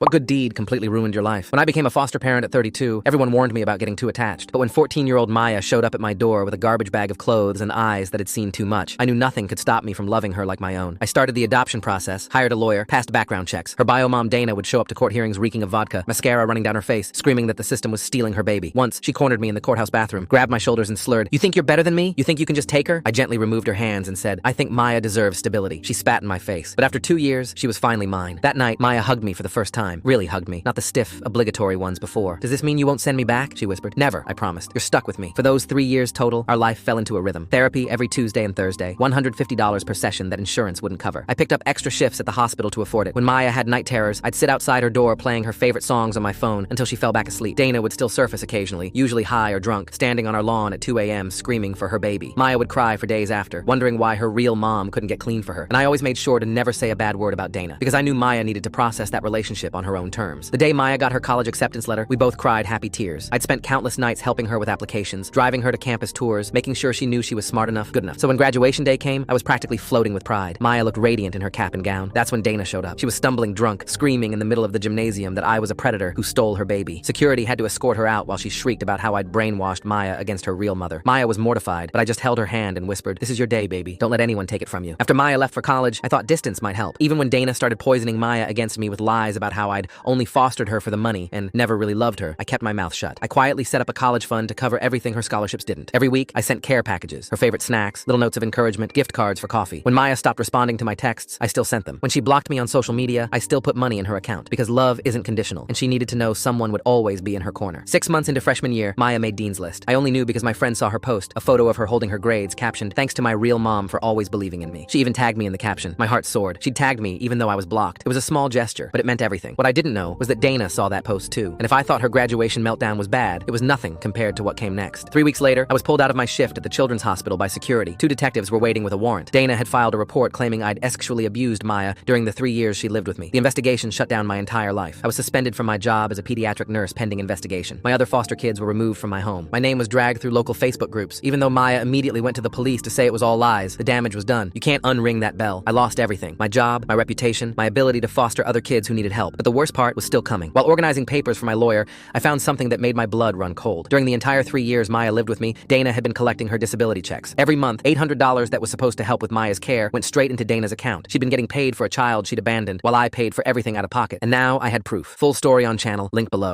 What good deed completely ruined your life? When I became a foster parent at 32, everyone warned me about getting too attached. But when 14-year-old Maya showed up at my door with a garbage bag of clothes and eyes that had seen too much, I knew nothing could stop me from loving her like my own. I started the adoption process, hired a lawyer, passed background checks. Her bio mom Dana would show up to court hearings reeking of vodka, mascara running down her face, screaming that the system was stealing her baby. Once, she cornered me in the courthouse bathroom, grabbed my shoulders and slurred, "You think you're better than me? You think you can just take her?" I gently removed her hands and said, "I think Maya deserves stability." She spat in my face. But after 2 years, she was finally mine. That night, Maya hugged me for the first time. Really hugged me, not the stiff, obligatory ones before. "Does this mean you won't send me back?" she whispered. "Never," I promised. "You're stuck with me." For those 3 years total, our life fell into a rhythm. Therapy every Tuesday and Thursday, $150 per session that insurance wouldn't cover. I picked up extra shifts at the hospital to afford it. When Maya had night terrors, I'd sit outside her door playing her favorite songs on my phone until she fell back asleep. Dana would still surface occasionally, usually high or drunk, standing on our lawn at 2 a.m. screaming for her baby. Maya would cry for days after, wondering why her real mom couldn't get clean for her. And I always made sure to never say a bad word about Dana, because I knew Maya needed to process that relationship on her own terms. The day Maya got her college acceptance letter, we both cried happy tears. I'd spent countless nights helping her with applications, driving her to campus tours, making sure she knew she was smart enough, good enough. So when graduation day came, I was practically floating with pride. Maya looked radiant in her cap and gown. That's when Dana showed up. She was stumbling drunk, screaming in the middle of the gymnasium that I was a predator who stole her baby. Security had to escort her out while she shrieked about how I'd brainwashed Maya against her real mother. Maya was mortified, but I just held her hand and whispered, "This is your day, baby. Don't let anyone take it from you." After Maya left for college, I thought distance might help. Even when Dana started poisoning Maya against me with lies about how I'd only fostered her for the money and never really loved her, I kept my mouth shut. I quietly set up a college fund to cover everything her scholarships didn't. Every week, I sent care packages, her favorite snacks, little notes of encouragement, gift cards for coffee. When Maya stopped responding to my texts, I still sent them. When she blocked me on social media, I still put money in her account, because love isn't conditional, and she needed to know someone would always be in her corner. 6 months into freshman year, Maya made Dean's List. I only knew because my friend saw her post, a photo of her holding her grades, captioned, "Thanks to my real mom for always believing in me." She even tagged me in the caption. My heart soared. She'd tagged me even though I was blocked. It was a small gesture, but it meant everything. What I didn't know was that Dana saw that post too, and if I thought her graduation meltdown was bad, it was nothing compared to what came next. 3 weeks later, I was pulled out of my shift at the children's hospital by security. 2 detectives were waiting with a warrant. Dana had filed a report claiming I'd sexually abused Maya during the 3 years she lived with me. The investigation shut down my entire life. I was suspended from my job as a pediatric nurse pending investigation. My other foster kids were removed from my home. My name was dragged through local Facebook groups. Even though Maya immediately went to the police to say it was all lies, the damage was done. You can't unring that bell. I lost everything. My job, my reputation, my ability to foster other kids who needed help. But the worst part was still coming. While organizing papers for my lawyer, I found something that made my blood run cold. During the entire 3 years Maya lived with me, Dana had been collecting her disability checks. Every month, $800 that was supposed to help with Maya's care went straight into Dana's account. She'd been getting paid for a child she'd abandoned, while I paid for everything out of pocket. And now I had proof. Full story on channel, link below.